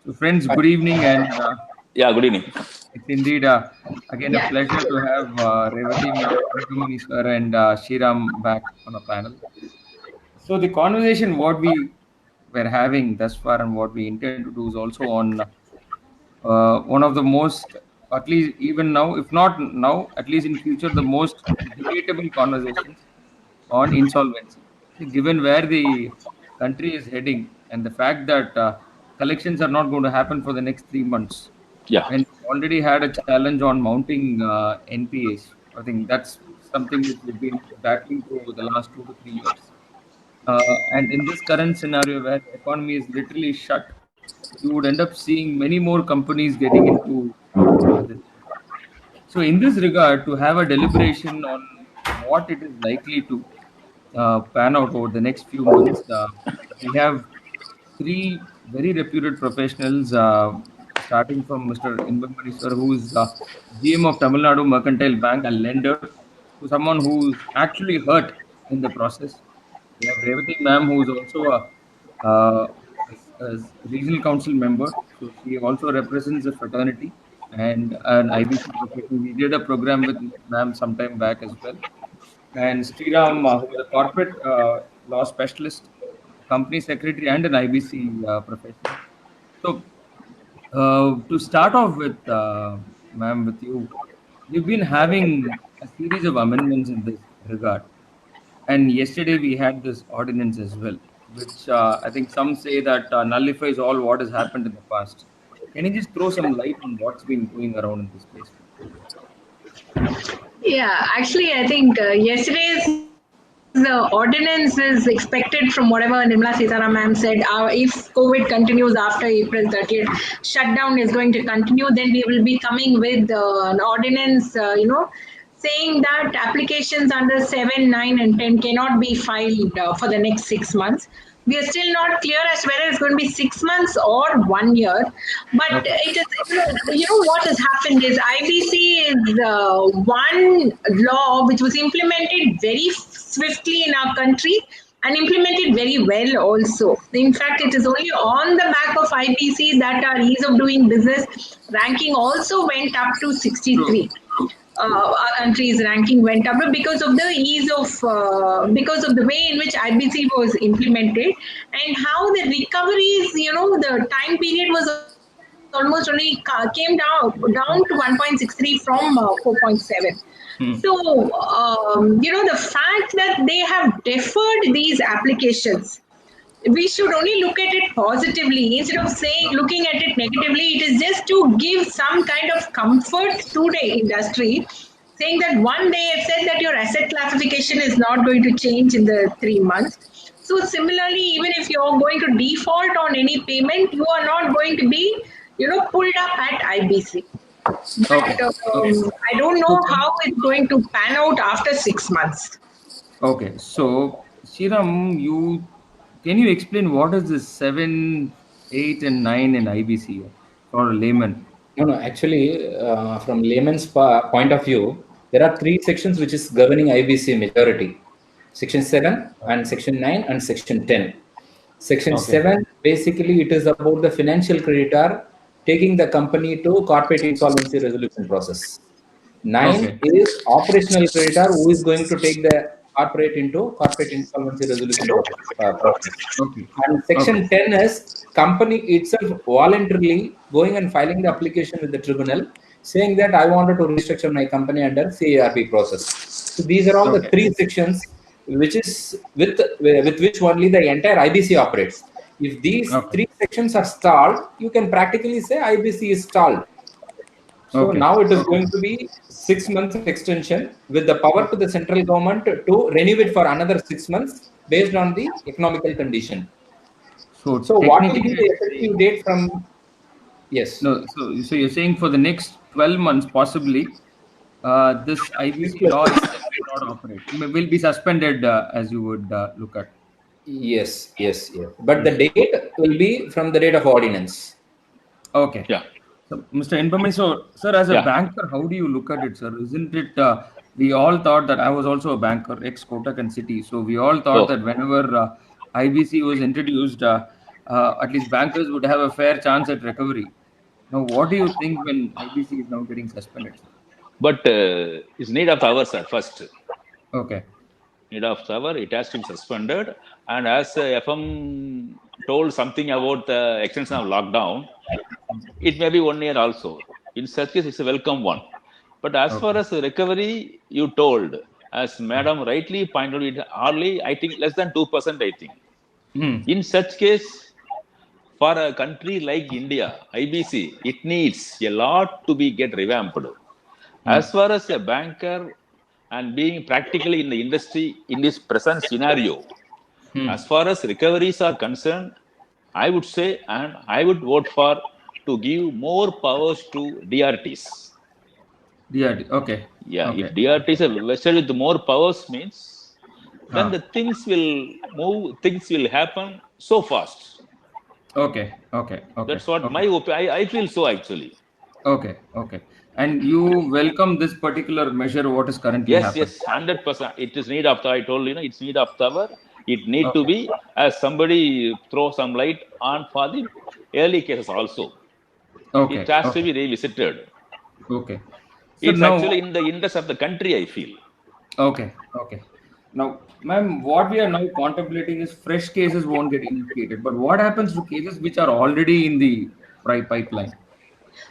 So, friends, good evening, and Yeah, good evening. it's indeed again a Yeah, pleasure to have Revati ma'am, Anjumani sir, and Shriram back on a panel. So, the conversation what we were having thus far and what we intend to do is also on one of the most, at least even now, if not now, at least in future, the most debatable conversations on insolvency. See, given where the country is heading and the fact that collections are not going to happen for the next 3 months, Yeah, when we already had a challenge on mounting NPAs, I think that's something which we've been battling through over the last 2 to 3 years. And in this current scenario where the economy is literally shut, you would end up seeing many more companies getting into this. So, in this regard, to have a deliberation on what it is likely to pan out over the next few months, we have three very reputed professionals, starting from Mr. Inbamani sir, who is GM of Tamil Nadu Mercantile Bank, a lender, to someone who's actually hurt in the process. We have Revati ma'am, who is also a regional council member. So she also represents a fraternity and an IBC professional. We did a program with ma'am sometime back as well. And Sriram, who is a corporate law specialist, a company secretary, and an IBC professional. So, to start off with, ma'am, with you, we've been having a series of amendments in this regard. And yesterday we had this ordinance as well, which I think some say that nullifies all what has happened in the past. Can you just throw some light on what's been going around in this space? yeah. Actually, I think yesterday's ordinance is expected from whatever Nirmala Sitaram ma'am said. If COVID continues after April 30th, shutdown is going to continue, then we will be coming with an ordinance, saying that applications under 7, 9, and 10 cannot be filed for the next 6 months. We are still not clear as to whether it's going to be 6 months or 1 year. But Okay. it is, what has happened is IBC is one law which was implemented very swiftly in our country and implemented very well also. In fact, it is only on the back of IBC that our ease of doing business ranking also went up to True. 63. True. Our country's ranking went up because of the ease of because of the way in which IBC was implemented and how the recoveries, the time period was almost only came down to 1.63 from 4.7. Hmm. So, the fact that they have deferred these applications, we should only look at it positively instead of saying looking at it negatively. It is just to give some kind of comfort to the industry, saying that one day it said that your asset classification is not going to change in the 3 months. So similarly, even if you're going to default on any payment, you are not going to be pulled up at IBC. Okay. But Okay. I don't So, know how it's going to pan out after 6 months. okay. So, Shiram, can you explain what is this 7, 8, and 9 in IBC for a layman? No, no. Actually, from layman's point of view, there are three sections which is governing IBC majority: Section 7 and Section 9 and Section 10. Section Okay. 7 basically it is about the financial creditor taking the company to corporate insolvency resolution process. 9 Okay. is operational creditor who is going to take the corporate into corporate insolvency resolution process. Okay. And Okay. section 10 is company itself voluntarily going and filing the application with the tribunal saying that I wanted to restructure my company under CARP process. So these are all the Okay. three sections which is with which only the entire IBC operates. If these Okay. three sections are stalled, you can practically say IBC is stalled. So Okay. now it is Okay. going to be 6 months extension with the power to the central government to renew it for another 6 months based on the economical condition. So So what will technically, be the you're effective saying date from? Yes, no. So you're saying for the next 12 months, possibly, this this IBC plus law this. itself will not operate. Will be suspended, as you would look at. Yes, yes, yes. But the Yes. date will be from the date of ordinance. Okay. yeah, So, Mr. Inbami, so, sir, as a yeah. banker, how do you look at it, sir? Isn't it, we all thought that I was also a banker, ex Kotak and City. So, we all thought So, that whenever IBC was introduced, at least bankers would have a fair chance at recovery. Now, what do you think when IBC is now getting suspended, sir? But it's need of hours, sir, first. Okay. Need of hour, it has to be suspended. And as FM told something about the extension of lockdown, it may be 1 year also. In such case, it's a welcome one. But as far as recovery, you told, as Madam rightly pointed out, it hardly, I think, less than 2%, I think. In such case, for a country like India, IBC, it needs a lot to be get revamped. As far as a banker and being practically in the industry in this present scenario, as far as recoveries are concerned, I would say, and I would vote for to give more powers to DRTs. DRT, okay. Yeah, Okay. if DRTs are vested with more powers means, then the things will move, things will happen so fast. Okay. That's what my opinion. I feel so actually. Okay. And you welcome this particular measure, what is currently happening? Yes, 100%. It is need of the, I told you, it's need of the hour. It need to be, as somebody throw some light on for the early cases also. Okay. It has to be revisited. Okay. So it's actually in the interest of the country, I feel. Okay. Now, ma'am, what we are now contemplating is fresh cases won't get initiated. But what happens to cases which are already in the pipeline?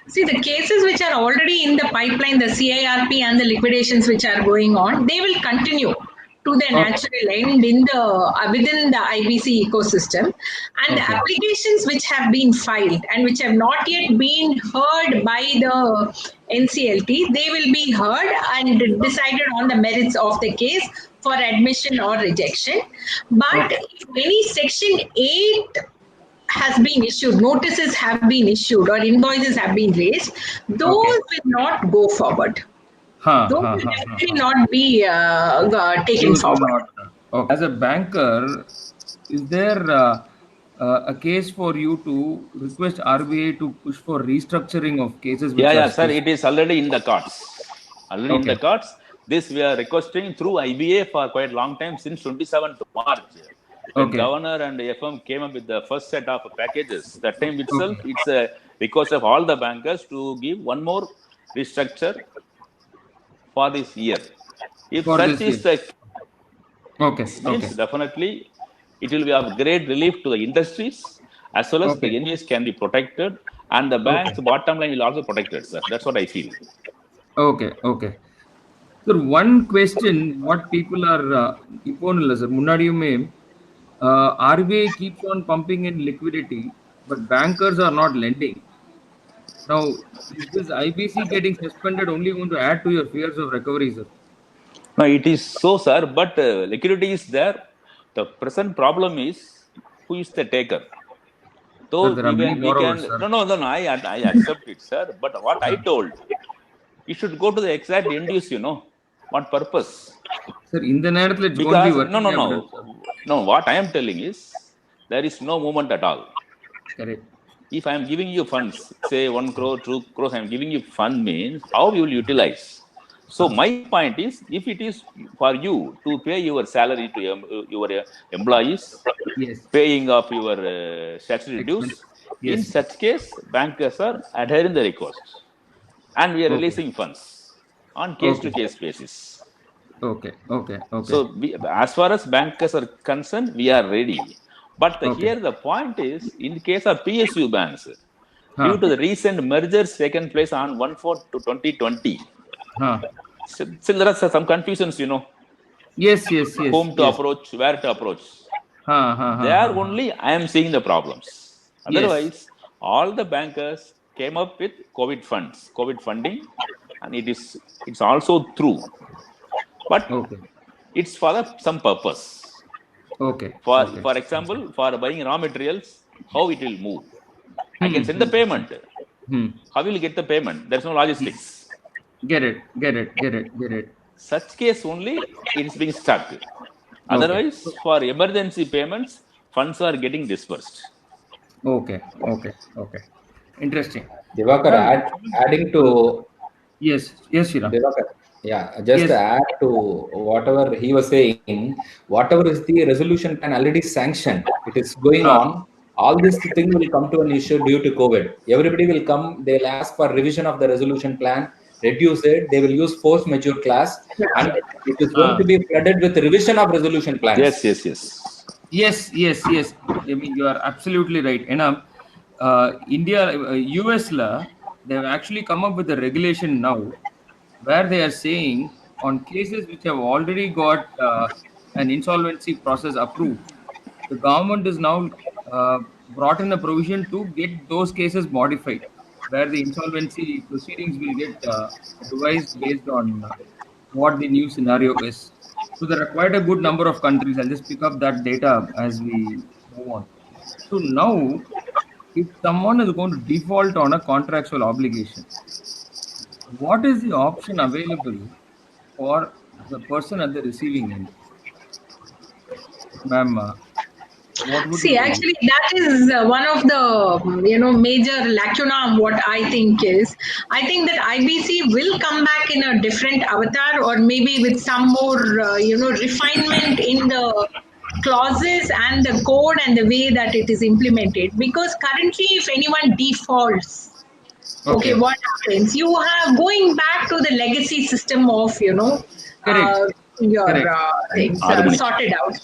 See, the cases which are already in the pipeline, the CIRP and the liquidations which are going on, they will continue to their natural end in the within the IBC ecosystem. And the applications which have been filed and which have not yet been heard by the NCLT, they will be heard and decided on the merits of the case for admission or rejection. But if any Section 8 has been issued, notices have been issued, or invoices have been raised, those will not go forward. Those will definitely not be taken forward. As a banker, is there a case for you to request RBI to push for restructuring of cases? Yeah, sir. It is already in the cards. In the cards. This we are requesting through IBA for quite a long time, since 27th March. When Governor and FM came up with the first set of packages, that time itself, it's a request of all the bankers to give one more restructure for this year. If such is the case, definitely it will be of great relief to the industries, as well as the NBS can be protected, and the bank's bottom line will also protected, sir. That's what I feel. Okay. So one question, what people are RBI keeps on pumping in liquidity, but bankers are not lending. Now, is this IBC getting suspended only going to add to your fears of recovery, sir? No, it is so, sir, but liquidity is there. The present problem is, who is the taker? Though sir, we can, no, I accept it, sir. But what I told, you should go to the exact end use, what purpose? Sir, in the narrative, it's because, going to be no, what I am telling is, there is no movement at all. Correct. If I am giving you funds, say 1 crore, 2 crores, I am giving you fund means how you will utilize. So my point is, if it is for you to pay your salary to your employees, paying of your statutory dues, in such case, bankers are adhering the request, and we are releasing funds on case-to-case basis. Okay. So as far as bankers are concerned, we are ready. But here the point is, in the case of PSU banks, due to the recent mergers taken place on 1/4/2020, still there are some confusions, Yes. Whom to approach, where to approach. There only I am seeing the problems. Otherwise, all the bankers came up with COVID funding, and it's also true. But it's for some purpose. For example, for buying raw materials, how it will move. I can send the payment. How will you get the payment? There's no logistics. Get it. Such case only it is being stuck. Otherwise, for emergency payments, funds are getting dispersed. Okay. Interesting. Divakar, adding to... Yes, Shriram. Divakar. Yeah, just to add to whatever he was saying, whatever is the resolution plan already sanctioned, it is going on all this thing will come to an issue due to COVID. Everybody will come, they'll ask for revision of the resolution plan, reduce it, they will use force majeure class, and it is going to be flooded with revision of resolution plans. Yes, yes, yes. Yes. I mean, you are absolutely right. And India, US law, they have actually come up with a regulation now where they are saying on cases which have already got an insolvency process approved, the government is now brought in a provision to get those cases modified, where the insolvency proceedings will get revised based on what the new scenario is. So there are quite a good number of countries. I'll just pick up that data as we move on. So now, if someone is going to default on a contractual obligation, what is the option available for the person at the receiving end? Ma'am, what would See, you actually, that is one of the major lacuna. What I think is, I think that IBC will come back in a different avatar, or maybe with some more refinement in the clauses and the code and the way that it is implemented. Because currently, if anyone defaults, okay, what happens? You have going back to the legacy system of Correct. your Correct. things Harmony. sorted out,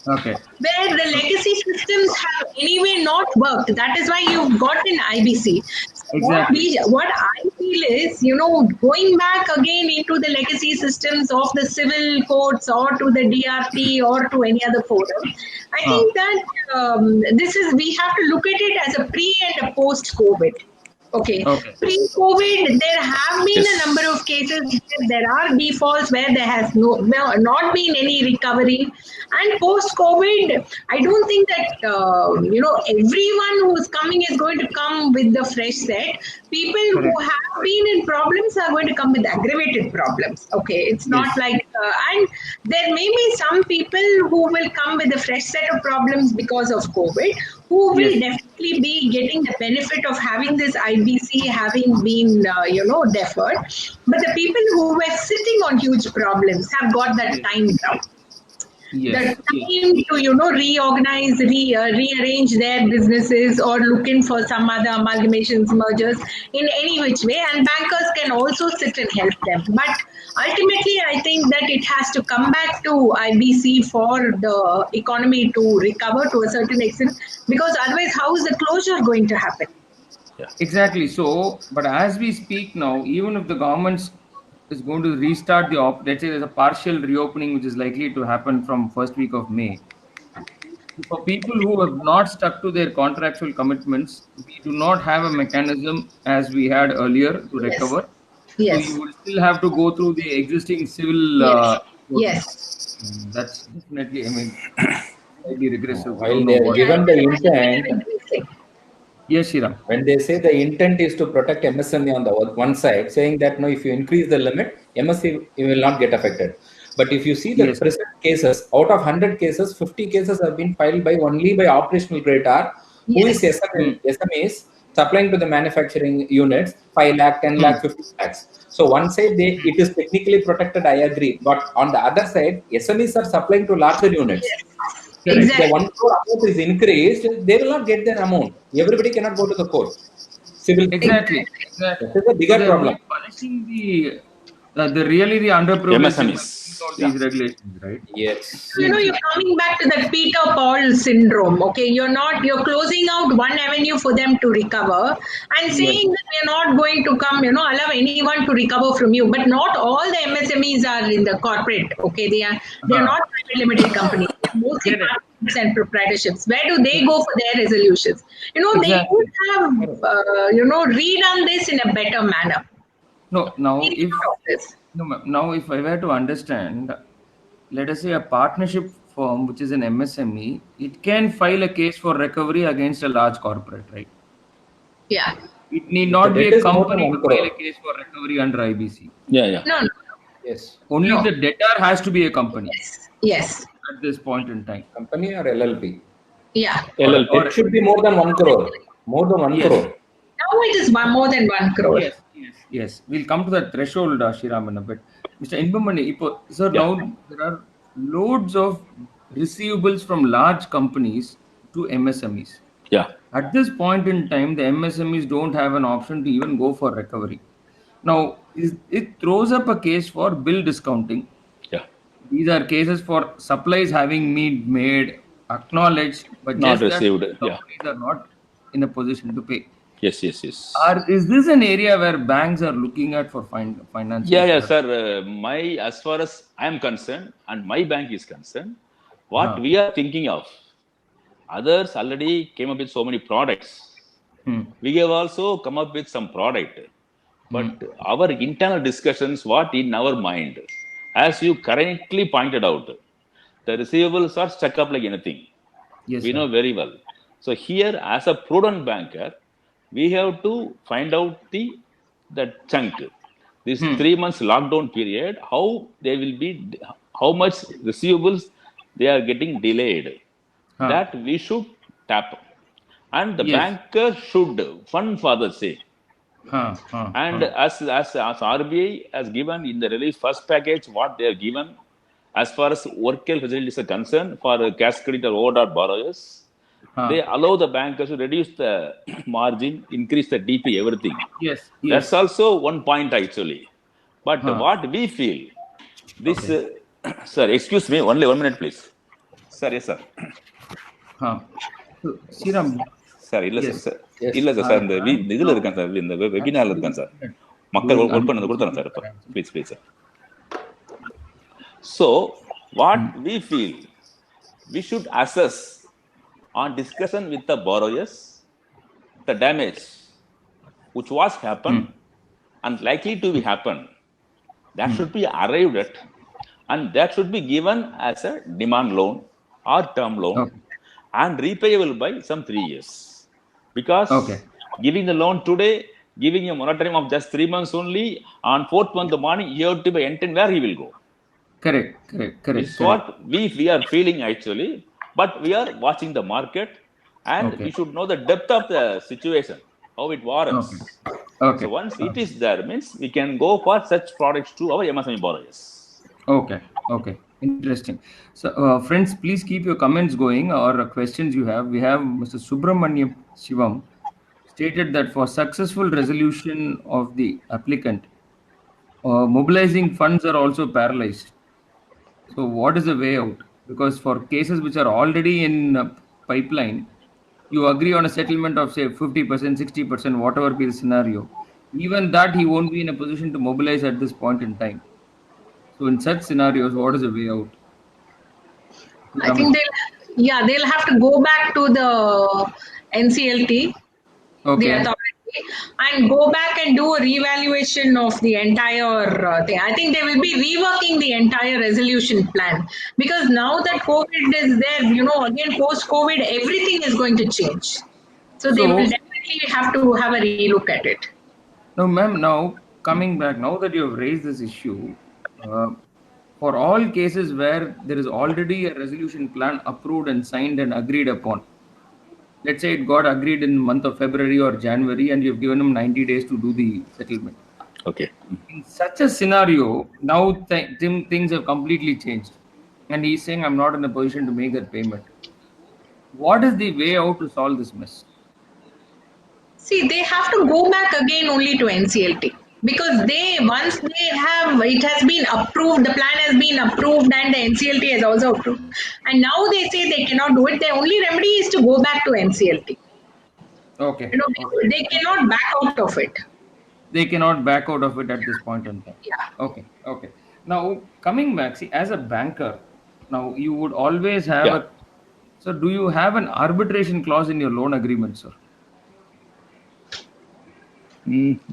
Okay. where the legacy systems have anyway not worked. That is why you've got an IBC. Exactly. What I feel is, going back again into the legacy systems of the civil courts or to the DRT or to any other forum. I think that we have to look at it as a pre and a post COVID. Okay. Pre-COVID, there have been a number of cases where there are defaults where there has not been any recovery, and post-COVID, I don't think that everyone who's coming is going to come with the fresh set. People who have been in problems are going to come with aggravated problems. Okay, it's not like, and there may be some people who will come with a fresh set of problems because of COVID, who will definitely be getting the benefit of having this IBC having been, deferred. But the people who were sitting on huge problems have got that time now. The time to, reorganize, rearrange their businesses or looking for some other amalgamations, mergers in any which way. And bankers can also sit and help them. But ultimately, I think that it has to come back to IBC for the economy to recover to a certain extent, because otherwise, how is the closure going to happen? Exactly. So, but as we speak now, even if the government is going to restart let's say there's a partial reopening which is likely to happen from first week of May. For people who have not stuck to their contractual commitments, we do not have a mechanism as we had earlier to recover. Yes. So you will still have to go through the existing civil. That's definitely, I mean, slightly regressive. While they are given the intent, yes, Shriram. When they say the intent is to protect MSME on the one side, saying that no, if you increase the limit, MSME will not get affected. But if you see the present cases, out of 100 cases, 50 cases have been filed only by operational creditors, who is SMEs supplying to the manufacturing units, 5 lakh, 10 lakh, 50 lakhs. So one side, it is technically protected, I agree. But on the other side, SMEs are supplying to larger units. If the 1 crore amount is increased, they will not get their amount. Everybody cannot go to the court. Exactly. That is a bigger problem. Punishing the underprivileged MSMEs. these regulations, right? Yes. You're coming back to that Peter Paul syndrome. Okay, you're closing out one avenue for them to recover and saying that we're not going to come, allow anyone to recover from you. But not all the MSMEs are in the corporate. Okay, they are not private limited companies. Mostly partnerships and proprietorships. Where do they go for their resolutions? They would have, redone this in a better manner. No, now if I were to understand, let us say a partnership firm which is an MSME, it can file a case for recovery against a large corporate, right? Yeah. It need not be a company to file a case for recovery under IBC. Yeah. No. Yes. Only the debtor has to be a company. Yes. At this point in time. Company or LLP? Yeah. LLP. It should be more than 1 crore. More than 1 crore. Now it is more than 1 crore. Yes. We'll come to that threshold, Shriram, in a bit. Mr. Inbamani, sir, now there are loads of receivables from large companies to MSMEs. Yeah. At this point in time, the MSMEs don't have an option to even go for recovery. Now, it throws up a case for bill discounting. Yeah. These are cases for supplies having been made, acknowledged, but Not just that received. Yeah. companies are not in a position to pay. Yes. Yes. Yes. Is this an area where banks are looking at for financial Yeah, yeah, stress? sir. As far as I am concerned, and my bank is concerned, what Huh. we are thinking of, others already came up with so many products. Hmm. We have also come up with some product, Hmm. but our internal discussions, what in our mind, as you correctly pointed out, the receivables are stuck up like anything. Yes, We sir. know very well. So here, as a prudent banker, we have to find out the chunk. This Hmm. 3 months lockdown period, how they will be, how much receivables they are getting delayed. Huh. That we should tap, and the Yes. banker should fund for the same. Huh. Huh. And Huh. as RBI has given in the release first package, what they have given as far as workable facilities are concerned for cash credit or overdraft borrowers, Huh. they allow the bankers to reduce the margin, increase the DP, everything. Yes. That's Yes. also one point actually. But Huh. what we feel, this, Okay. sir, excuse me, only 1 minute, please. Sir, yes, sir. Huh. So, Sriram, sir இல்லை yes. Sir sir Yes. இல்லை sir sir இந்த Banks இதில் now இருக்கேன் sir இந்த வெபினாரில் actually இருக்கேன் sir looking at மக்கள் doing work பண்ண கொடுத்துறேன் சார் இப்போ please please sir so what we feel we should assess on discussion with the borrowers the damage which was happened and likely to be happen. That should be arrived at, and that should be given as a demand loan or term loan Okay. and repayable by some 3 years. Because Okay. giving the loan today, giving a moratorium of just 3 months only, on 4th month the morning you have to be intent where he will go. Correct. Correct. Correct. This is Correct. what we are feeling actually, but we are watching the market, and Okay. we should know the depth of the situation, how it warrants. Okay. So Okay. once it is there, means we can go for such products to our MSME borrowers. Okay. Okay. Interesting. So, friends, please keep your comments going or questions you have. We have Mr. Subramaniam Shivam stated that for successful resolution of the applicant, mobilizing funds are also paralyzed. So, what is the way out? Because for cases which are already in pipeline, you agree on a settlement of say 50%, 60%, whatever be the scenario. Even that he won't be in a position to mobilize at this point in time. So, in such scenarios, what is the way out? I think they'll have to go back to the NCLT, the Okay. authority, and go back and do a revaluation of the entire thing. I think they will be reworking the entire resolution plan because now that COVID is there, again post COVID, everything is going to change. So they will So, definitely have to have a relook at it. now, ma'am, now coming back, now that you have raised this issue, uh, for all cases where there is already a resolution plan approved and signed and agreed upon, let's say it got agreed in the month of February or January, and you've given him 90 days to do the settlement. Okay. In such a scenario, now things have completely changed, and he's saying, "I'm not in a position to make that payment." What is the way out to solve this mess? See, they have to go back again only to NCLT because once they have it has been approved, the plan has been approved, and the NCLT has also approved, and now they say they cannot do it. The only remedy is to go back to NCLT. Okay. They cannot back out of it. They cannot back out of it at this point in time. Yeah. Okay. Okay. Now coming back, see, as a banker, now you would always have Yeah. a. So, do you have an arbitration clause in your loan agreement, sir?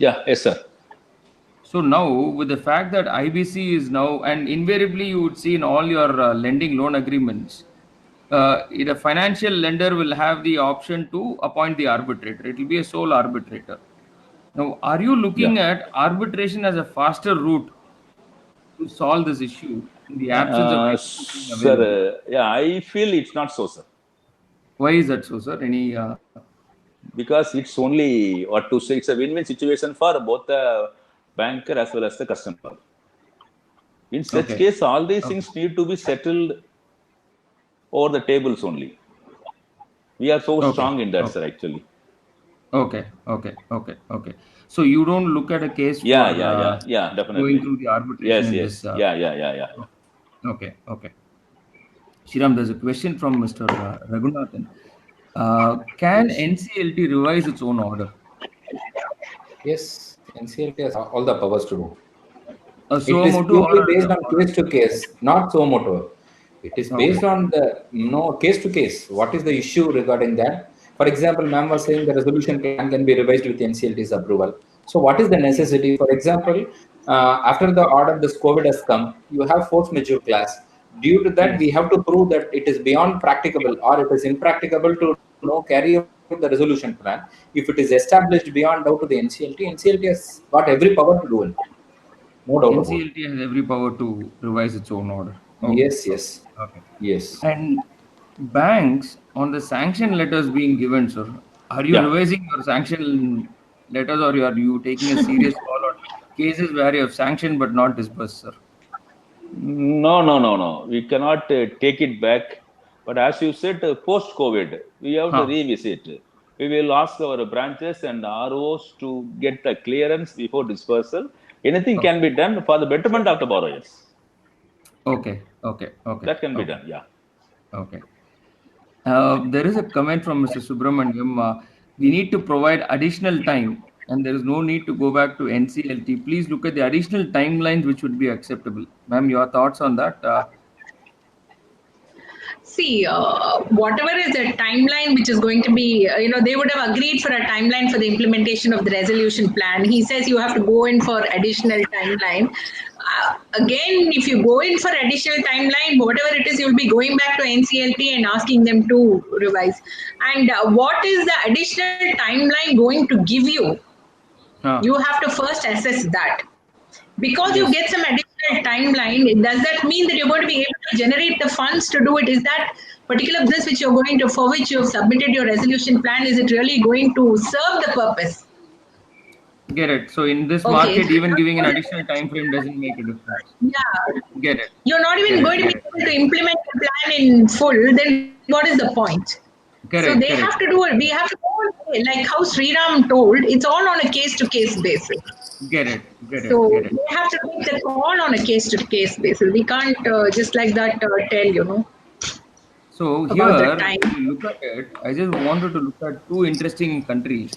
Yeah. Yes, sir. So now, with the fact that IBC is now, and invariably you would see in all your lending loan agreements, the financial lender will have the option to appoint the arbitrator. It will be a sole arbitrator. Now, are you looking Yeah. at arbitration as a faster route to solve this issue in the absence of IBC being Sir, available? yeah, I feel it's not so, sir. Why is that so, sir? Any? Because it's only what to say, it's a win-win situation for both the banker as well as the customer. In such Okay. case, all these things need to be settled over the tables only. We are so Okay. strong in that, Okay. sir, actually. Okay. Okay. Okay. Okay. So you don't look at a case for Yeah, going definitely. through the arbitration Yes, in yes. this. Yeah. Okay. Okay. Shriram, there's a question from Mr. Raghunathan. Can Yes. NCLT revise its own order? Yes, NCLT has all the powers to do. A It suo is motu purely based on or case to case, not so motor. It is okay. based on the case to case. What is the issue regarding that? For example, ma'am was saying the resolution plan can be revised with NCLT's approval. So, what is the necessity? For example, after the order, this COVID has come, you have force majeure class. Due to that, Yes. we have to prove that it is beyond practicable or it is impracticable to carry out the resolution plan. If it is established beyond doubt to the NCLT, NCLT has got every power to do it. No doubt about it. NCLT has every power to revise its own order. Okay. Yes, Okay. yes, Okay. yes. And banks on the sanction letters being given, sir, are you Yeah. revising your sanction letters or are you taking a serious call on cases where you have sanctioned but not disbursed, sir? No. We cannot take it back. But as you said, post-COVID, we have to Huh. revisit. We will ask our branches and ROs to get the clearance before dispersal. Anything Okay. can be done for the betterment of the borrowers. Okay. Okay. Okay. That can be Okay. done. Yeah. Okay. There is a comment from Mr. Subramaniam. We need to provide additional time, and there is no need to go back to NCLT. Please look at the additional timelines which would be acceptable. Ma'am, your thoughts on that? See, whatever is the timeline which is going to be, they would have agreed for a timeline for the implementation of the resolution plan. He says you have to go in for additional timeline. Again, if you go in for additional timeline, whatever it is, you'll be going back to NCLT and asking them to revise. And what is the additional timeline going to give you? Huh. You have to first assess that. Because you Yes. get some additional timeline, does that mean that you're going to be able to generate the funds to do it? Is that particular business which you're going to, for which you've submitted your resolution plan, is it really going to serve the purpose? Get it. So in this Okay. market, even giving an additional time frame doesn't make a difference. Yeah. Get it. You're not Get even it. going to Get be it. able to implement the plan in full, then what is the point? So Correct. they have Correct. to do it. We have to go, like how Sriram told, it's all on a case to case basis. Get it. Get it. So Get it. they have to take the call on a case to case basis. We can't just like that tell, So about the here, if time. you look at it, I just wanted to look at two interesting countries,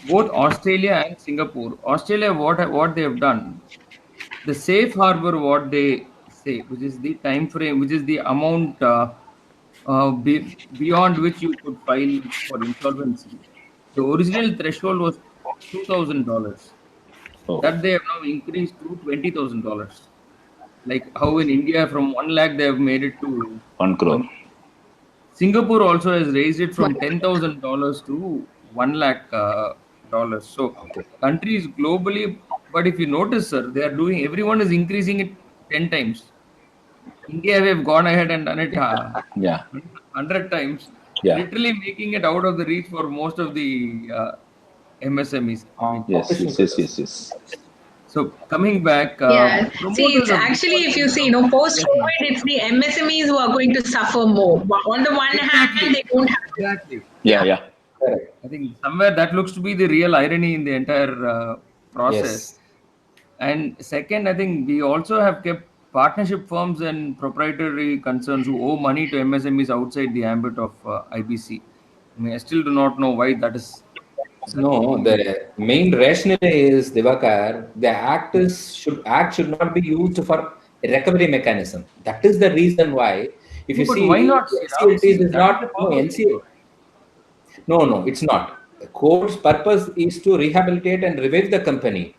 both Australia and Singapore. Australia, what they have done, the safe harbor, what they say, which is the time frame, which is the amount beyond which you could file for insolvency. The original threshold was $2,000. Oh, That they have now increased to $20,000. Like how in India from 1 lakh they have made it to 1 crore. 1 crore. Singapore also has raised it from $10,000 to 1 lakh dollars. So Okay. countries globally, but if you notice, sir, they are doing everyone is increasing it 10 times. India, we have gone ahead and done it Yeah. 100 times, Yeah. literally making it out of the reach for most of the MSMEs. I mean, Yes. Competition Yes. killed Yes. us. Yes. Yes. so coming back, Yeah. See, promoters it's have actually, if defaulted you in see, some. post Yes, ma'am. COVID, it's the MSMEs who are going to suffer more. But on the one hand, Exactly. they don't have to. Exactly. Yeah. Yeah. Yeah. Correct. I think somewhere that looks to be the real irony in the entire process. Yes. And second, I think we also have kept partnership firms and proprietary concerns who owe money to MSMEs outside the ambit of IBC. I mean, I still do not know why that is. That is No, being used. the main rationale is Divakar, the act should not be used for recovery mechanism. That is the reason why. If No, you but why see, not, Sriram? NCLTs See, is that is the not no purpose of the NCL. code. No, it's not. The code's purpose is to rehabilitate and revive the company.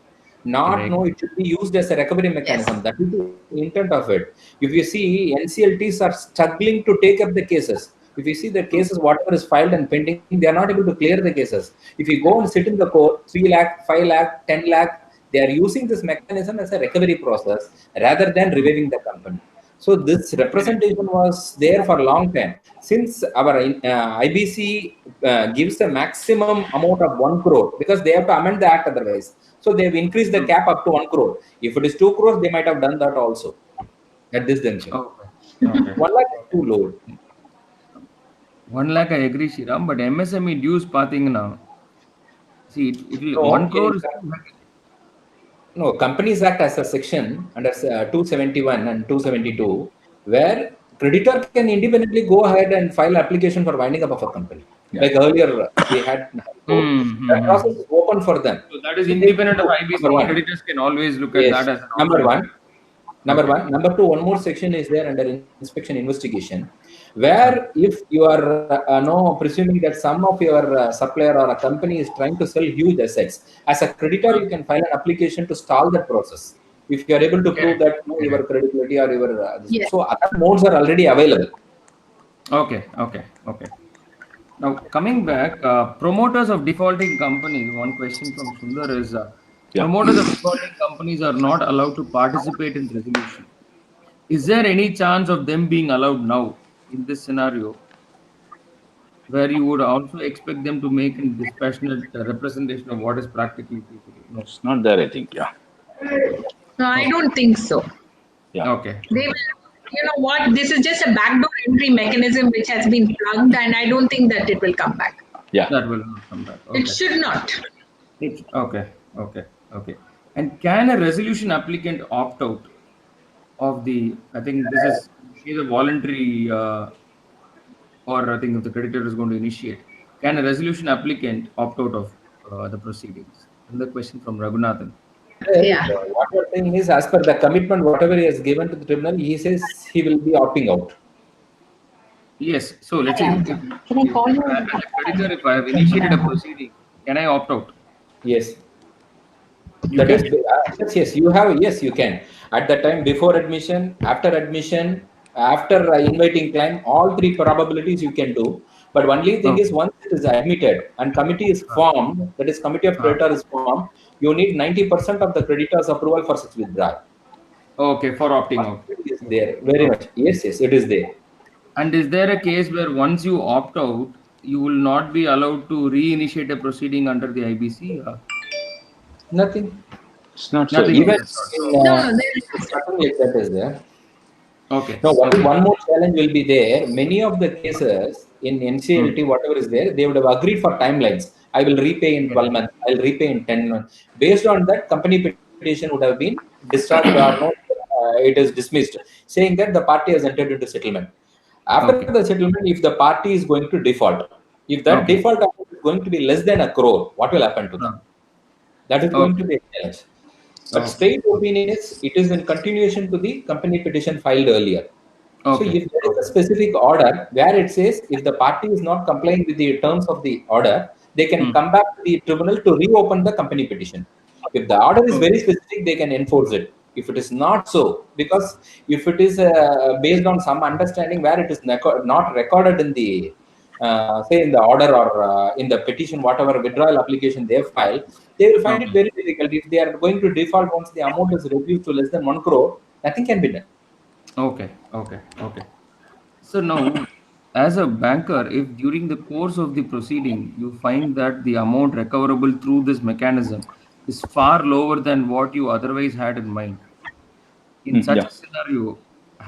Not Correct. no, it should be used as a recovery Yes. mechanism. That is the intent of it. If you see, NCLTs are struggling to take up the cases. If you see the True. cases, whatever is filed and pending, they are not able to clear the cases. If you go and sit in the court, 3 lakh, 5 lakh, 10 lakh, they are using this mechanism as a recovery process rather than True. reviving the company. So this Correct. representation was there for a long time. Since our IBC gives the maximum amount of 1 crore because they have to amend the act otherwise. So they've increased the True. cap up to 1 crore. If it is 2 crores, they might have done that also at this junction. Okay. Okay. 1 lakh is Okay. too low. 1 lakh, I agree, Shriram, but MSME dues pathina. See, it will So 1 crore in is too high. no, Companies Act has a section under 271 and 272 where creditor can independently go ahead and file application for winding up of a company. Yeah. Like earlier, we had that process is open for them. So that is So they can independent of do, IBC. number one. Creditors can always look at Yes, that as an number option. one. Number Okay. one. Number two, one more section is there under inspection investigation, where if you are no presuming that some of your supplier or a company is trying to sell huge assets, as a creditor, you can file an application to stall that process. If you are able to prove Correct. that your credibility or your Yes. so other modes are already available. Okay. Okay. Okay. Now, coming back, promoters of defaulting companies, one question from Sundar is Yeah. promoters of defaulting companies are not allowed to participate in resolution. Is there any chance of them being allowed now in this scenario where you would also expect them to make a dispassionate representation of what is practically feasible? No. It's not there, I think. Yeah. No, I Okay. don't think so. Yeah. Okay. They will, you know what? This is just a backdoor entry mechanism which has been plugged, and I don't think that it will come back. Yeah. That will not come back. It Okay. should not. Okay. Okay. Okay. And can a resolution applicant opt out of the? I think this is a voluntary, or I think if the creditor is going to initiate, can a resolution applicant opt out of the proceedings? Another question from Raghunathan. Yeah. What you're saying is, as per the commitment, whatever he has given to the tribunal, he says he will be opting out. Yes. So let's say Yeah. Can I if call you? as a creditor, if I have initiated a proceeding, can I opt out? Yes. You That is, can. yes, you have, yes, you can. At the time before admission, after inviting client, all three probabilities you can do. But only thing is, Okay. once it is admitted and committee is formed, that is, committee of Uh, creditor is formed, you need 90% of the creditor's approval for such withdrawal. okay, for opting out. It is Okay. there, very Okay. much. Yes, yes, it is there. And is there a case where once you opt out, you will not be allowed to reinitiate a proceeding under the IBC? Nothing. It's not so. Nothing of Even that sort. in No, no, there is. nothing like that is there. Okay. Now, Okay. one more challenge will be there. Many of the cases in Hmm. NCLT, whatever is there, they would have agreed for timelines. I will repay in 12 months. I'll repay in 10 months. Based on that, company petition would have been discharged or not. It is dismissed, saying that the party has entered into settlement. After Okay. the settlement, if the party is going to default, if that Okay. default amount is going to be less than a crore, what will happen to them? That is going to Okay. be a challenge. But Okay. straight opinion is it is in continuation to the company petition filed earlier. So Okay. if there is a Okay. specific order where it says if the party is not complying with the terms of the order, they can Hmm. come back to the tribunal to reopen the company petition. If the order is very Okay. specific, they can enforce it. If it is not so, because if it is based on some understanding where it is not recorded in the say in the order or in the petition, whatever withdrawal application they file, they will find it Okay. very difficult. If they are going to default once the amount is reduced to less than 1 crore, nothing can be done. Okay. Okay. Okay. So now, as a banker, if during the course of the proceeding you find that the amount recoverable through this mechanism is far lower than what you otherwise had in mind, in such Yeah. a scenario,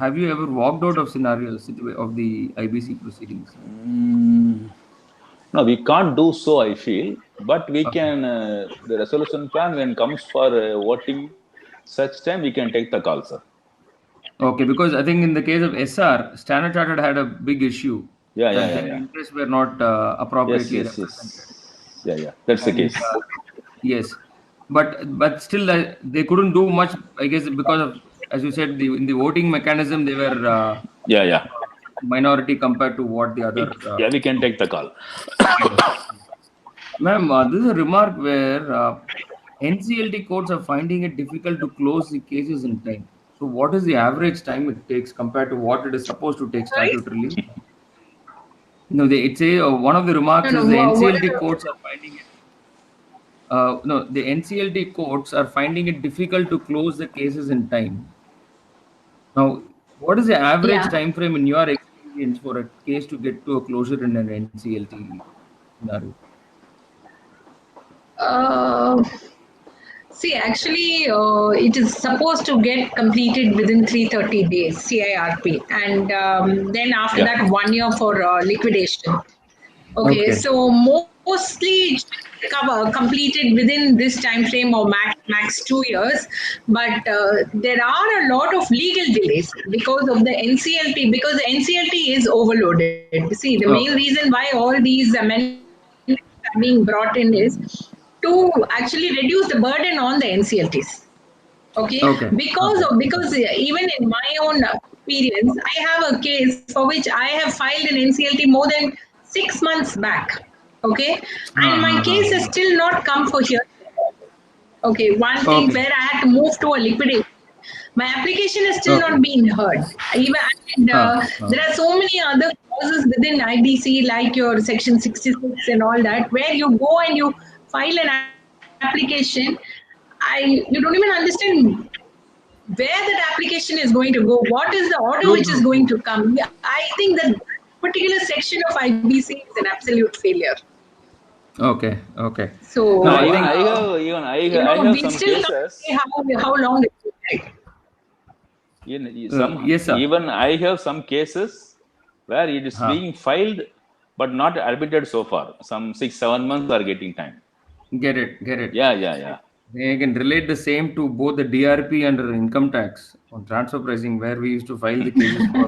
have you ever walked out of scenarios of the IBC proceedings? No, we can't do so, I feel. But we Okay. can, the resolution plan, when comes for voting, such time we can take the call, sir. Okay, because I think in the case of SR, Standard Chartered had a big issue Yeah, yeah, that yeah, their yeah. interests were not Yes, appropriately yes, represented, yes. Yeah, yeah. That's the and case. yes, but still they couldn't do much. I guess because of, as you said, in the voting mechanism they were Yeah, yeah. minority compared to what the other. Yeah, we can take the call. Yes. Ma'am, this is a remark where NCLT courts are finding it difficult to close the cases in time. So, what is the average time it takes compared to what it is supposed to take Sorry? statutorily? No, it's a one of the No, remarks no. is the What is NCLT the, courts are finding it. No, the NCLT courts are finding it difficult to close the cases in time. Now, what is the average yeah. time frame in your experience for a case to get to a closure in an NCLT scenario? Uh, See, actually, it is supposed to get completed within 330 days, CIRP, and then after Yeah. that, 1 year for liquidation. Okay, Okay. so mostly it should cover completed within this time frame or max 2 years, but there are a lot of legal delays because of the NCLT, because the NCLT is overloaded. See, the main Okay. reason why all these amendments are being brought in is to actually reduce the burden on the NCLTs. Okay, Okay. because Okay. of because even in my own experience, I have a case for which I have filed an NCLT more than 6 months back. Okay, and my case has still not come for here. Okay, one thing Okay. where I had to move to a liquidation, my application is still Okay. not being heard. Even and, Uh. there are so many other clauses within IBC, like your Section 66 and all that, where you go and you file an application. You don't even understand where that application is going to go, what is the order True, which is true, going true. to come. I think that particular section of IBC is an absolute failure. Okay. Okay. So, No, No, I even think I have we some still can't say cases. how long it will take. yes, sir. Even I have some cases where it is Huh. being filed but not admitted so far. Some 6 7 months are getting time. Get it. Get it. Yeah, yeah, yeah, They can relate the same to both the DRP and the income tax on transfer pricing, where we used to file the cases for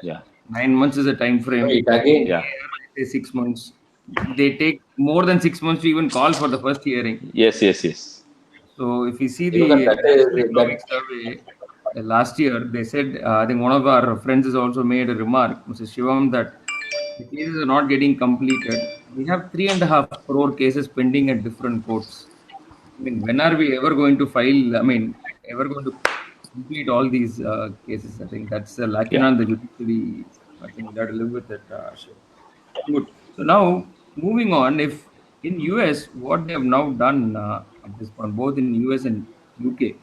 yeah, 9 months is a time frame. It again, yeah. Say 6 months. They take more than 6 months to even call for the first hearing. Yes, yes, yes. So if you see even the that National is Economic that Survey last year, they said, I think one of our friends has also made a remark, Mr. Shivam, that the cases are not getting completed. We have 3.5 crore cases pending at different courts. I mean, when are we ever going to file? I mean, ever going to complete all these cases? I think that's a lacuna Yeah, on the judiciary. I think we got to live with it. Shiv. Good. So now moving on, if in US, what they have now done at this point, both in US and UK,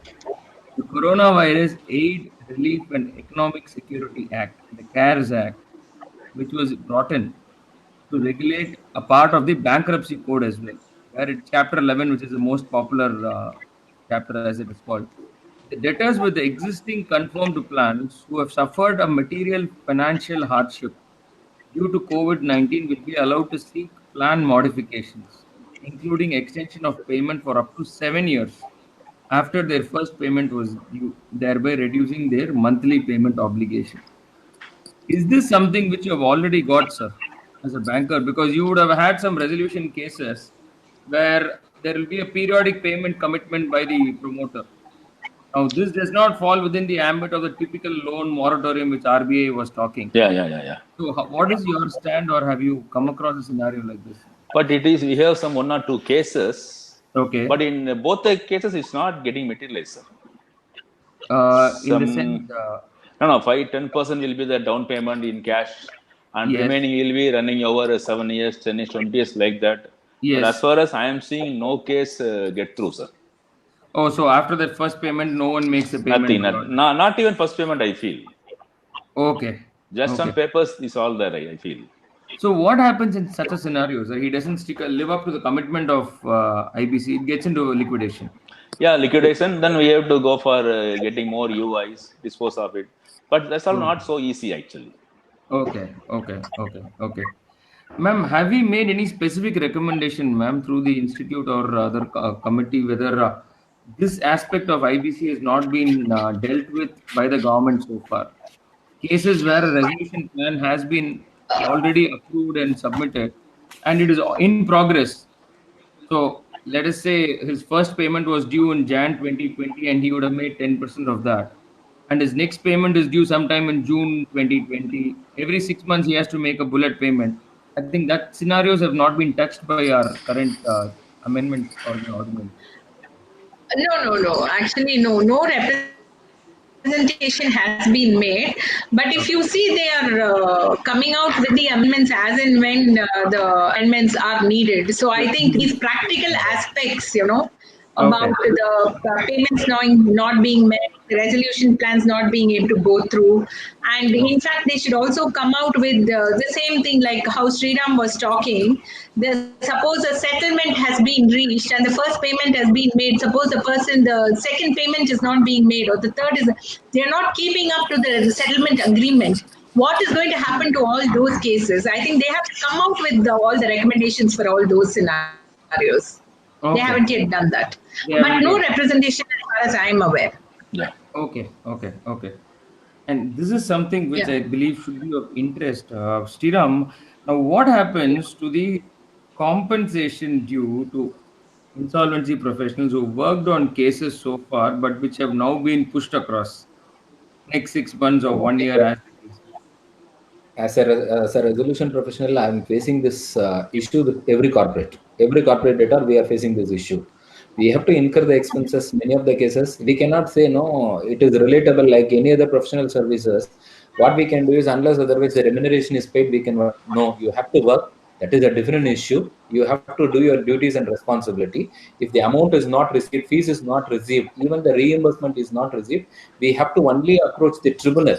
the Coronavirus Aid, Relief and Economic Security Act, the CARES Act, which was brought in to regulate a part of the bankruptcy code as well, where it's Chapter 11, which is the most popular chapter as it is called. The debtors with the existing confirmed plans who have suffered a material financial hardship due to COVID-19 will be allowed to seek plan modifications, including extension of payment for up to 7 years after their first payment was due, thereby reducing their monthly payment obligation. Is this something which you have already got, sir, as a banker? Because you would have had some resolution cases where there will be a periodic payment commitment by the promoter. Now, this does not fall within the ambit of the typical loan moratorium which RBI was talking. yeah, yeah, yeah, yeah. So, what is your stand, or have you come across a scenario like this? But it is we have some 1 or 2 cases, but Okay. in both the cases, it's not getting materialized, sir. In the sense, Some no, 5 10% will be the down payment in cash, and yes, remaining will be running over 7 years, 10 years, 20 years like that. But as yes. far as I am seeing, no case get through, sir. Oh, so after that first payment, no one makes a payment Nothing, beyond that. not even first payment. I feel Okay, just on okay. papers is all there. I feel. So what happens in such a scenario? So he doesn't live up to the commitment of IBC. It gets into liquidation. Yeah, liquidation. Then we have to go for getting more UIs, dispose of it. But that's all Oh, not so easy actually. okay, okay, okay, okay. Ma'am, have we made any specific recommendation, ma'am, through the institute or other committee, whether this aspect of IBC has not been dealt with by the government so far? Cases where a resolution plan has been already approved and submitted, and it is in progress. So let us say his first payment was due in Jan 2020, and he would have made 10% of that. And his next payment is due sometime in June 2020. Every 6 months, he has to make a bullet payment. I think that scenarios have not been touched by our current amendments or the ordinance. No. Actually, no representation has been made. But if you Okay. see, they are coming out with the amendments as and when the amendments are needed. So I think these practical aspects, about the payments not being met, the resolution plans not being able to go through. And in fact, they should also come out with the same thing like how Sriram was talking. Suppose a settlement has been reached and the first payment has been made. Suppose the second payment is not being made, or the third is, they're not keeping up to the settlement agreement. What is going to happen to all those cases? I think they have to come out with all the recommendations for all those scenarios. They haven't yet done that. But no representation as far as I'm aware. Yeah. Okay. And this is something which I believe should be of interest. Sriram, now what happens to the compensation due to insolvency professionals who worked on cases so far, but which have now been pushed across next 6 months or 1 year as it is? As a resolution professional, I'm facing this issue with every corporate. Every corporate debtor, we are facing this issue. We have to incur the expenses. Many of the cases, we cannot say no. It is relatable like any other professional services. What we can do is, unless otherwise the remuneration is paid, we can work. No, you have to work. That is a different issue. You have to do your duties and responsibility. If the amount is not received, fees is not received, even the reimbursement is not received, we have to only approach the tribunal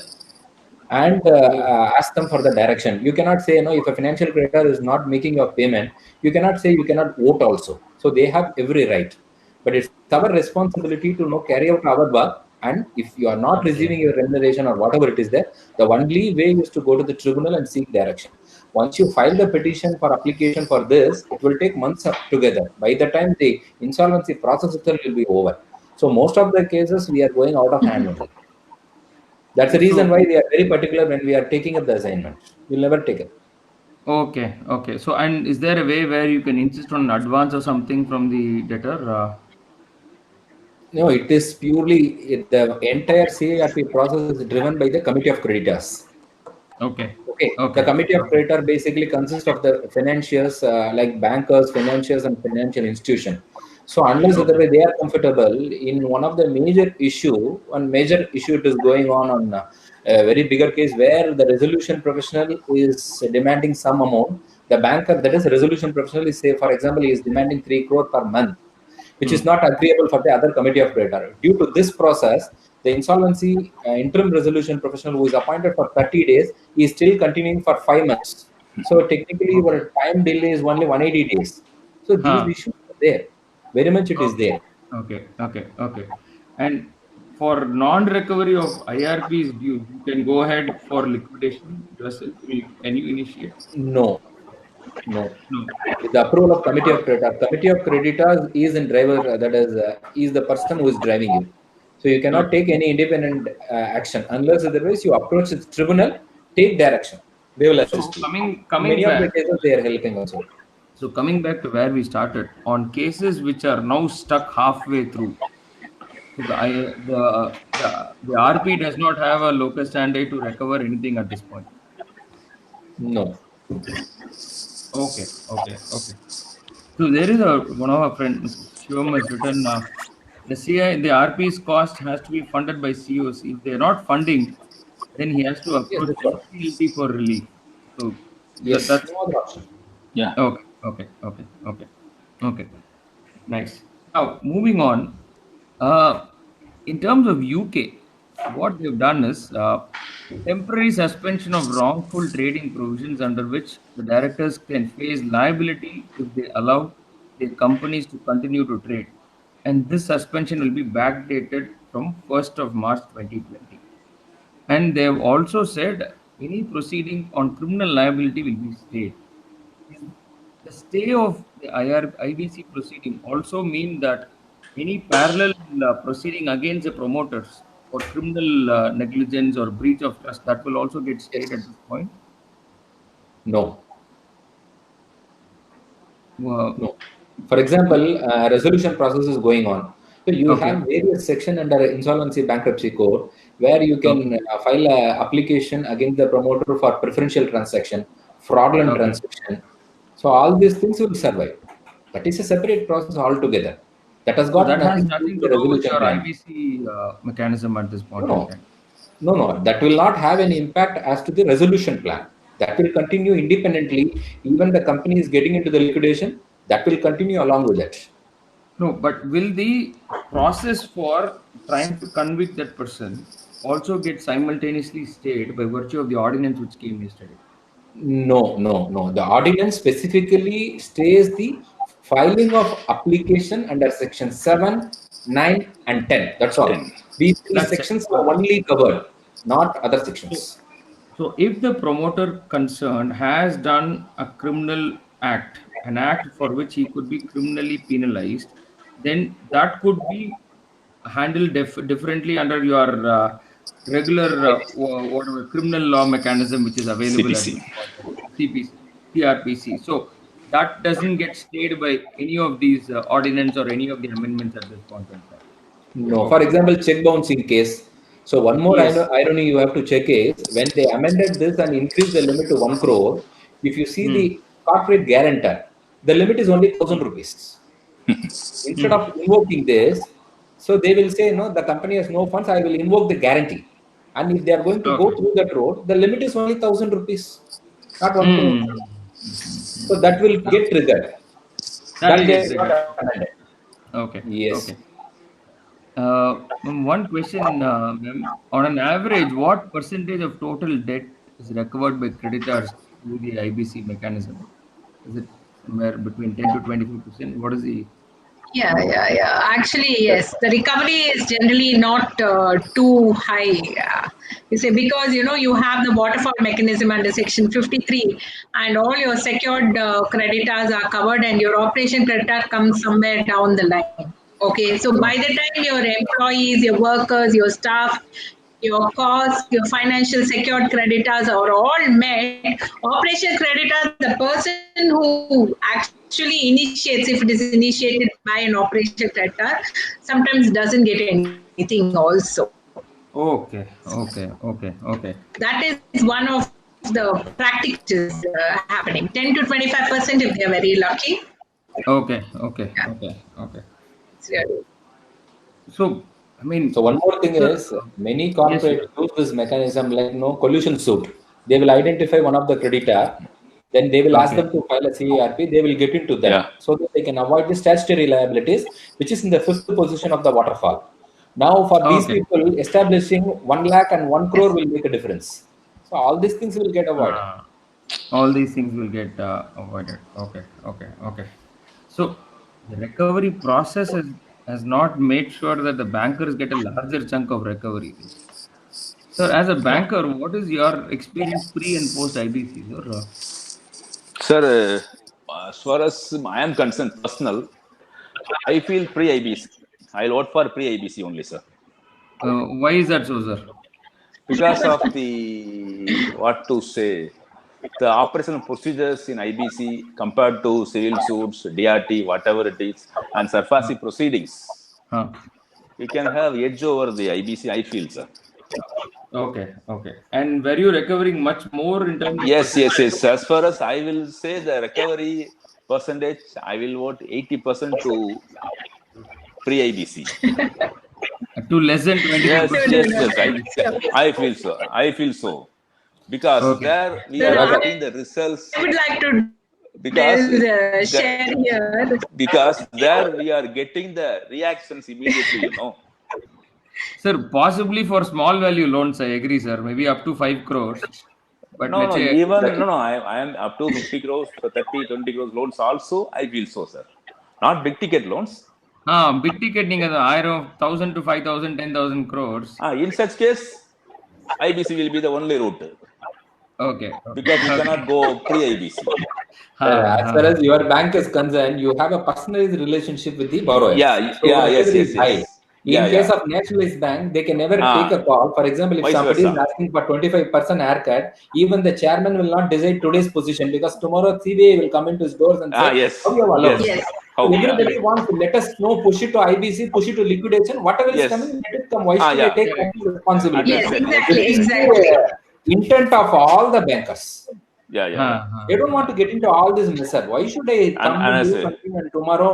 and ask them for the direction. You cannot say, no, if a financial creditor is not making your payment, you cannot say you cannot vote also. So they have every right. But it's our responsibility to carry out our work. And if you are not receiving your remuneration or whatever it is there, the only way is to go to the tribunal and seek direction. Once you file the petition for application for this, it will take months together. By the time the insolvency process itself will be over. So most of the cases, we are going out of hand only. That's the reason why we are very particular when we are taking up the assignment. We'll never take it. Okay. So, and is there a way where you can insist on an advance or something from the debtor? No, it is purely the entire CARP process is driven by the committee of creditors. Okay. The committee of creditors basically consists of the financiers like bankers, financiers, and financial institution. So unless otherwise they are comfortable in one of the major issue it is going on a very bigger case where the resolution professional is demanding some amount. The banker, that is resolution professional, is say for example he is demanding 3 crore per month, which is not agreeable for the other committee of creditors. Due to this process, the insolvency interim resolution professional who is appointed for 30 days is still continuing for 5 months. So technically, our time delay is only 180 days. So these issues are there. Very much it is there. Okay. And for non-recovery of IRP's dues, you can go ahead for liquidation yourself. Can you initiate? No. With the approval of committee of creditors is in driver, that is the person who is driving you. So you cannot take any independent action unless otherwise you approach the tribunal, take direction. They will assist you. Coming Many back, of the cases they are helping also. So coming back to where we started, on cases which are now stuck halfway through, so the RP does not have a locus standi to recover anything at this point. No. Okay. So there is one of our friends, Shivam, has written the RP's cost has to be funded by COC. If they are not funding, then he has to Yes, approach that's what. NCLT for relief. So Yes. that's No other option. Yeah. Okay. Nice. Now moving on. In terms of UK, what they've done is temporary suspension of wrongful trading provisions under which the directors can face liability if they allow their companies to continue to trade. And this suspension will be backdated from 1st of March 2020. And they have also said any proceeding on criminal liability will be stayed. The stay of the IBC proceeding also mean that any parallel proceeding against the promoters for criminal negligence or breach of trust, that will also get stayed at Yes. this point. No. Uh, No. For example, resolution process is going on. So you okay. have various section under insolvency bankruptcy code where you can file a application against the promoter for preferential transaction, fraudulent Okay. transaction. So all these things will survive. That is a separate process altogether. That has So got that has nothing to do nothing with to the do with resolution your plan. IBC mechanism at this point in No, time. no. That will not have any impact as to the resolution plan. That will continue independently. Even the company is getting into the liquidation, that will continue along with it. No, but will the process for trying to convict that person also get simultaneously stayed by virtue of the ordinance which came yesterday? No, no, no. The ordinance specifically stays the filing of application under section 7, 9, and 10. That's all. 10. These three That's it. sections are only covered, not other So, sections. so if the promoter concerned has done a criminal act, an act for which he could be criminally penalized, then that could be handled differently under your regular whatever criminal law mechanism which is available at CPC. this point in time, CPC, CRPC. So that doesn't get stayed by any of these ordinance or any of the amendments at this point in time. No. For Okay. example, check bouncing case. So one more Yes. irony you have to check is when they amended this and increased the limit to 1 crore, if you see Hmm. the corporate guarantor, the limit is only 1,000 rupees. Instead Hmm. of invoking this, so they will say, no, the company has no funds, I will invoke the guarantee. And if they are going to go Okay. through that road, the limit is only 1,000 rupees, not 1 crore. Hmm. So that will get triggered. That will That get gets not triggered. amended. Okay. Yes. Okay. One question, ma'am. On an average, what percentage of total debt is recovered by creditors through the IBC mechanism? Is it somewhere between 10 to 25%? What is the Yeah. Actually, yes. The recovery is generally not too high. You say because you have the waterfall mechanism under Section 53, and all your secured creditors are covered, and your operation creditor comes somewhere down the line. Okay, so by the time your employees, your workers, your staff, your costs, your financial secured creditors are all met. Operation creditor, the person who actually initiates, if it is initiated by an operation creditor, sometimes doesn't get anything also. Okay, okay. That is one of the practices happening. 10 to 25% if they are very lucky. Yeah, Okay. it's really. So, I mean, So one more thing sir, is many yes, corporates sir. use this mechanism like collusion suit. They will identify one of the creditor, then they will ask Okay, them to file a CARP. They will get into Yeah. that so that they can avoid the statutory liabilities, which is in the fifth position of the waterfall. Now, for these okay. people, establishing 1 lakh and 1 crore will make a difference. So all these things will get avoided. Uh, all these things will get avoided. Okay. So the recovery process has not made sure that the bankers get a larger chunk of recovery. Sir, as a banker, what is your experience pre and post IBC? Or, Sir, as far as I am concerned, personal, I feel pre-IBC. I'll vote for pre-IBC only, sir. why is that so, sir? Because of the, what to say, the operational procedures in IBC compared to civil suits, DRT, whatever it is, and Uh, SARFAESI proceedings, huh. we can have edge over the IBC, I feel, sir. Okay. And were you recovering much more in terms of percentage? Yes. As far as I will say the recovery percentage, I will vote 80% to pre-IBC. To less than Yes, 25% yes, of yes. IBC. I feel so. I feel so. Because Okay. there we No, are no, getting the results. I would like to Because the, share here. because there we are getting the reactions immediately. Sir, possibly for small value loans, I agree, sir. Maybe up to 5 crores. But let's No, say, even no. I am up to 50 crores, 30, 20 crores loans also. I feel so, sir. Not big ticket loans. big ticket, நீங்க 1,000 to 5,000, 10,000 crores. In such case, IBC will be the only route Okay. because we cannot go pre-IBC. As far as your bank is concerned, you have a personalized relationship with the borrowers. So whatever is high. In case Yeah. of nationalized bank, they can never take a call. For example, if Vice somebody is versa. asking for 25% haircut, even the chairman will not decide today's position because tomorrow CBI will come into his doors and say, Yes. how you have allowed? Yes. Yes. How? Yeah. Everybody wants to let us know, push it to IBC, push it to liquidation, whatever is Yes. coming, let it come. Why should I Yeah. take Correct. complete responsibility? Yes, Understand. exactly, This is exactly. the intent of all the bankers. Yeah. They don't want to get into all this mess up. Why should I come And and I do say, something and tomorrow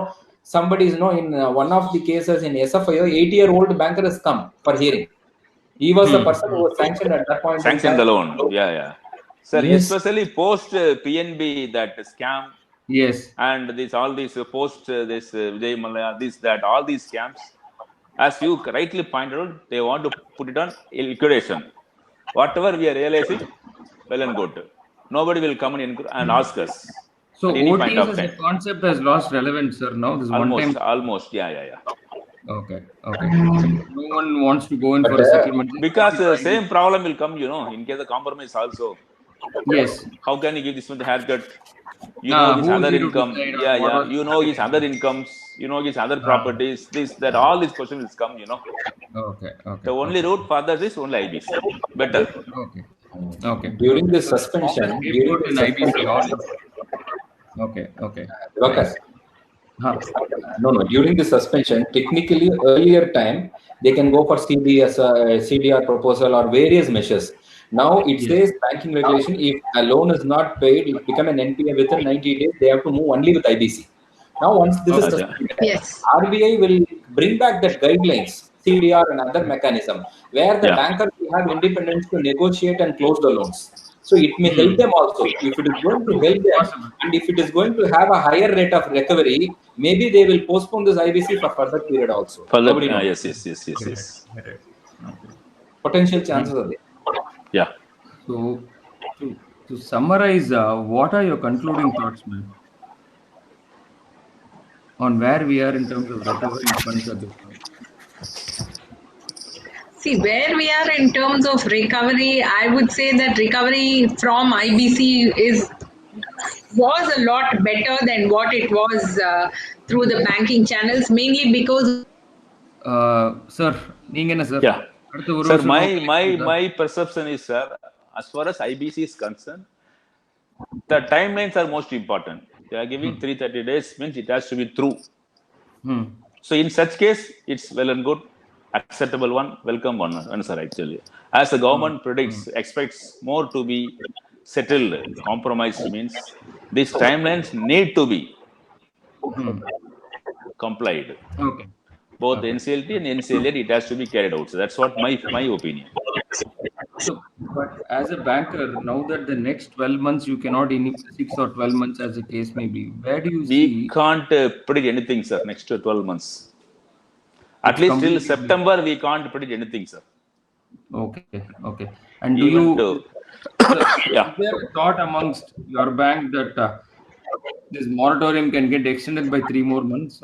somebody is in one of the cases in SFIO, 8-year-old banker has come for hearing. He was the person who was sanctioned at that point in sanction time. the loan. Yeah. Sir, Yes. especially post PNB that scam, Yes. and all these post this Vijay Malaya, this that all these scams, as you rightly pointed out, they want to put it on liquidation. Whatever we are realizing, well and good. Nobody will come and ask us So at any point OTS of as a time. concept has lost relevance, sir. Now this one time. Almost, yeah. Okay. Okay. No one wants to go in But for a settlement. Just keep Because it to same IBC. problem will come, in case of compromise also. Yes. How can you give this one the haircut? You know his Who is other he to income. decide Yeah, on what yeah. was You know his other happening? incomes. You know his other Ah, properties. This, that, all these questions will come. okay. Okay. The only Okay. route for that is only IBC. Better. Okay. Okay. during the So they found a suspension, scapegoat in IBC. Okay. Okay. Diwakar, Nice. Huh. no. During the suspension, technically earlier time they can go for CDS, CDR proposal or various measures. Now it Yes. says banking regulation: if a loan is not paid, it become an NPA within 90 days. They have to move only with IBC. Now, once this is Okay. Acha. suspended, Yes. RBI will bring back that guidelines, CDR and other mechanism, where the Yeah. bankers will have independence to negotiate and close the loans. So it may help them also. If it is going to help them, Possible. and if it is going to have a higher rate of recovery, maybe they will postpone this IBC for further period also. Further, Nobody knows. Correct. yes. Correct. Okay. Potential Nice. chances are there. Yeah. So to summarize, what are your concluding thoughts, man, on where we are in terms of recovering funds at this point? See, where we are in terms of recovery, I would say that recovery from IBC was a lot better than what it was through the banking channels, mainly because Sir, நீங்க என்ன sir Yeah. அடுத்த ஒரு Sir, வருஷம் my no my collection sir? my perception is, sir, as far as IBC is concerned, the timelines are most important. They are giving 330 days, means it has to be through. So in such case, it's well and good, acceptable one, welcome one, sir, actually. As the government expects more to be settled, compromised, means these timelines need to be complied. Okay. Both Okay. NCLT and NCLA, it has to be carried out. So that's what my opinion. So, but as a banker, now that the next 12 months you cannot, in 6 or 12 months as the case may be, where do you We see can't predict anything, sir, next 12 months. At it's least till completely September, we can't predict anything, sir. okay? Okay. And do Even you, to, sir, yeah. is there a thought amongst your bank that this moratorium can get extended by 3 more months?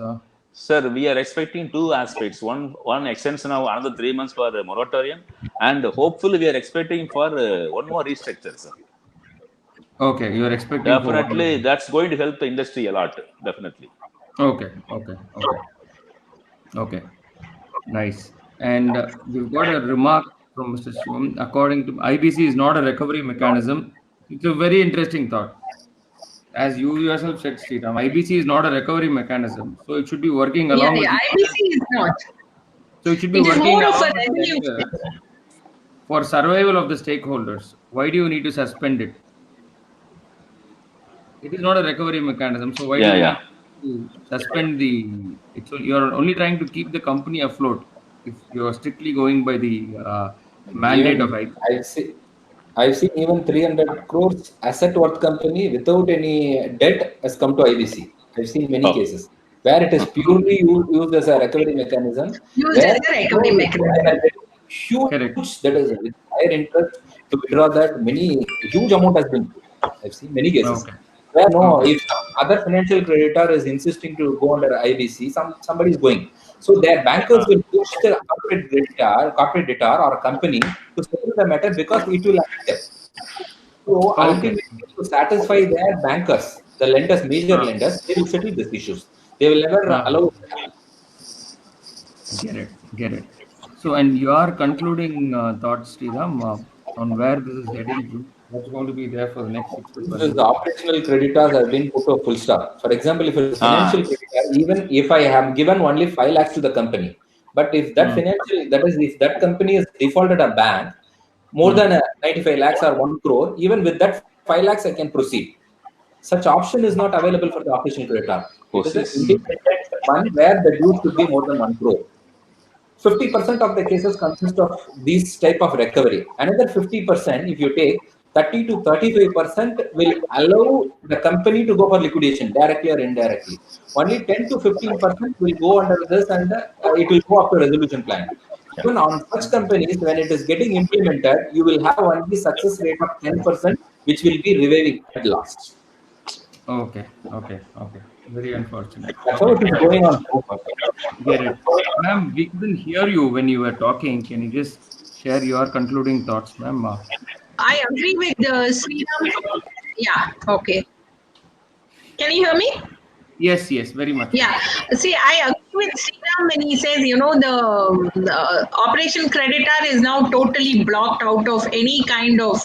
Sir, we are expecting two aspects. One extension of another 3 months for the moratorium, and hopefully we are expecting for one more restructure, sir. Okay, you are expecting for one Definitely, more. that's going to help the industry a lot. Definitely. Okay. Nice. And we've got a remark from Mr. Shivam. According to IBC is not a recovery mechanism. It's a very interesting thought. As you yourself said, Sriram, IBC is not a recovery mechanism. So it should be working yeah, along with yeah, the IBC is not. so it should be It is working more of a along with the revenue. lenders for survival of the stakeholders. Why do you need to suspend it? It is not a recovery mechanism. So why do Yeah, you yeah. need to suspend the? You're only trying to keep the company afloat. If you're strictly going by the mandate of Even IBC. I've seen even 300 crores asset worth company without any debt has come to IBC. I've seen many Oh, cases where it is purely used as a recovery mechanism, Used where as a recovery mechanism. Correct. huge, that is with higher interest to withdraw that many huge amount has been put. I've seen many cases Okay. where no, Okay. if other financial creditor is insisting to go under IBC, somebody is going. So their bankers will push the corporate debtor or a company to settle the matter because it will affect them. So Okay. ultimately, to satisfy their bankers, the lenders, major Uh, lenders, they will settle these issues. They will never uh, allow it to happen. get it. So, and your concluding thoughts, Sriram, on where this is heading to? What's going to be there for the next 6 to 12 Because the months? operational creditors have been put to a full stop. For example, if it is financial ah, creditor, even if I have given only 5 lakhs to the company, but if that Hmm. financial, that is, if that company is defaulted a bank, more than 95 lakhs or 1 crore, even with that 5 lakhs, I can proceed. Such option is not available for the operational creditor. It is an OCs. independent one where the due should be more than 1 crore. 50% of the cases consist of these type of recovery. Another 50%, if you take 30 to 35% will allow the company to go for liquidation directly or indirectly. Only 10 to 15% will go under this, and it will go up to resolution plan. Even on such companies, when it is getting implemented, you will have only success rate of 10%, which will be reviving at last. Okay. Very unfortunate. That's how it is going on so far. Get it. Ma'am, we couldn't hear you when you were talking. Can you just share your concluding thoughts, ma'am? I agree with Sriram. Yeah, okay. Can you hear me? Yes, very much. Yeah. See, I agree with Sriram when he says, the operation creditor is now totally blocked out of any kind of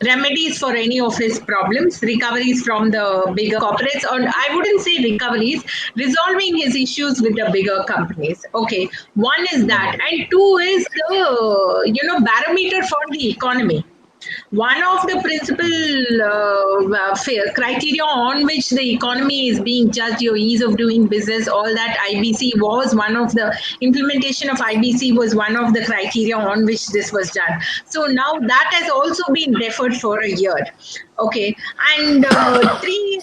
remedies for any of his problems, recoveries from the bigger corporates, or I wouldn't say recoveries, resolving his issues with the bigger companies. Okay. One is that. And two is the, barometer for the economy. One of the principal criteria on which the economy is being judged, your ease of doing business, all that IBC was one of the implementation of IBC was one of the criteria on which this was done. So now that has also been deferred for a year. Okay, and three.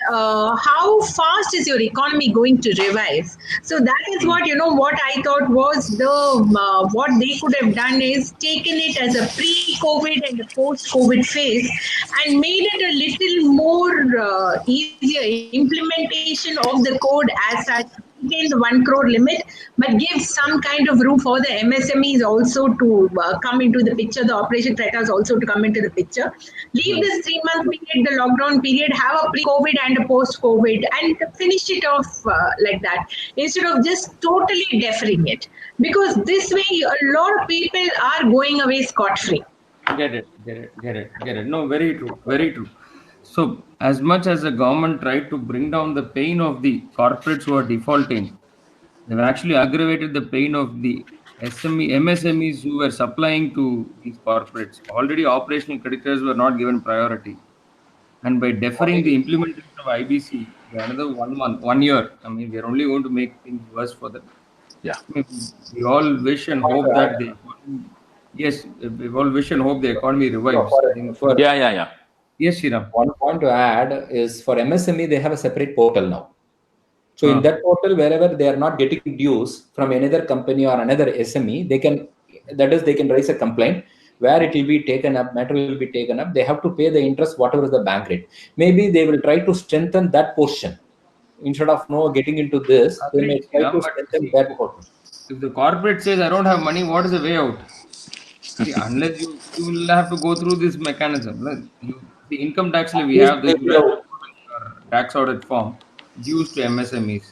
How fast is your economy going to revive? So that is what I thought was the what they could have done is taken it as a pre-COVID and a post-COVID phase and made it a little more easier implementation of the code as such. Maintain the 1 crore limit, but give some kind of room for the MSMEs also to come into the picture, the operation creditors also to come into the picture. Leave this 3-month period, the lockdown period, have a pre-COVID and a post-COVID, and finish it off like that instead of just totally deferring it. Because this way, a lot of people are going away scot-free. Get it. No, very true. So, as much as the government tried to bring down the pain of the corporates who are defaulting, they've actually aggravated the pain of the MSMEs who were supplying to these corporates. Already, operational creditors were not given priority. And by deferring the implementation of IBC by another 1 month, 1 year, I mean, we're only going to make things worse for them. Yeah. I mean, we all wish and hope that we all wish and hope the economy revives. Yeah. Yes, Sriram. One point to add is for MSME, they have a separate portal now. So in that portal, wherever they are not getting dues from another company or another SME, they can raise a complaint where it will be taken up, matter will be taken up. They have to pay the interest, whatever is the bank rate. Maybe they will try to strengthen that portion. Instead of getting into this, they may try to strengthen that portion. If the corporate says, I don't have money, what is the way out? See, unless you will have to go through this mechanism. The income tax we have the tax audit form dues to MSMEs.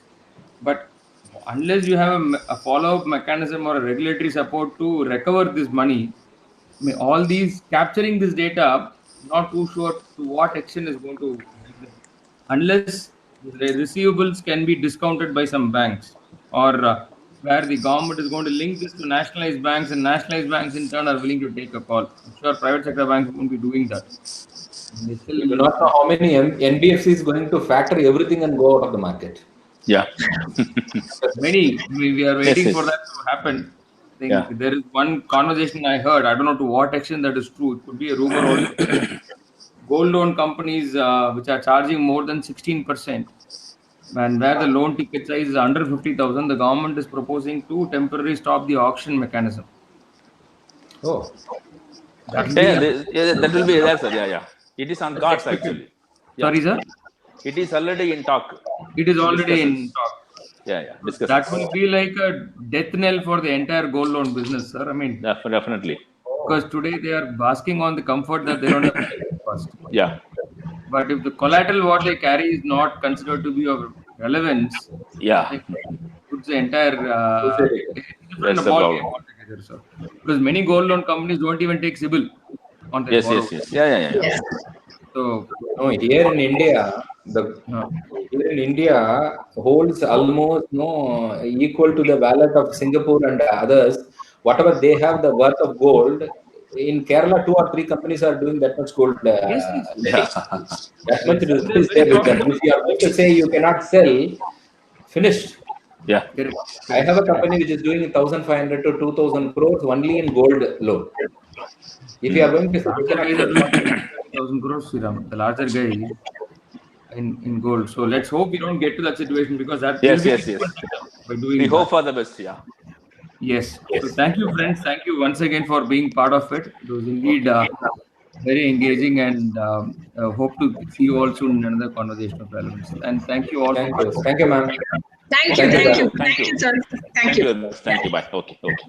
But unless you have a follow-up mechanism or a regulatory support to recover this money, I mean, all these capturing this data, not too sure to what extent is going to help them. Unless the receivables can be discounted by some banks or where the government is going to link this to nationalized banks and nationalized banks in turn are willing to take a call. I'm sure private sector banks won't be doing that. You do not know how many NBFC is going to factor everything and go out of the market. Yeah. We are waiting for that to happen. I think there is one conversation I heard. I don't know to what extent that is true. It could be a rumor only. Gold loan companies which are charging more than 16%, and where the loan ticket size is under 50,000, the government is proposing to temporarily stop the auction mechanism. Oh, that will be there, sir. Yeah. It is on cards actually. Yeah. Sorry, sir. It is already in talk. It is already in talk. Yeah. That will be like a death knell for the entire gold loan business, sir. I mean, definitely. Because today they are basking on the comfort that they don't have to pay cost. Yeah. But if the collateral what they carry is not considered to be of relevance, it puts the entire different ballgame altogether, sir. Because many gold loan companies don't even take CIBIL on their borrowers. Yes. Yeah. So here in India, holds almost equal to the wallet of Singapore and others. Whatever they have the worth of gold, in Kerala, 2 or 3 companies are doing that much gold. That much is there with them. If you are going to say you cannot sell, finished. Yeah. Correct. I have a company which is doing 1,500 to 2,000 crores only in gold loan. If you are going to say, Larger guys are doing 20,000 crores, Sriram. The larger guy in gold. So let's hope we don't get to that situation, because that will Yes, be yes, even yes. better by We doing hope that. for the best. Yeah. Yes. So thank you, friends. Thank you once again for being part of it. It was indeed Okay. very engaging, and hope to see you all soon in another conversation of relevance. And thank you all for thank you. participating. Thank you, ma'am. Thank you, Thank you, thank sir. you, Thank thank you. you, sir. Thank Thank you. you. Thank you. Bye. Okay. Okay.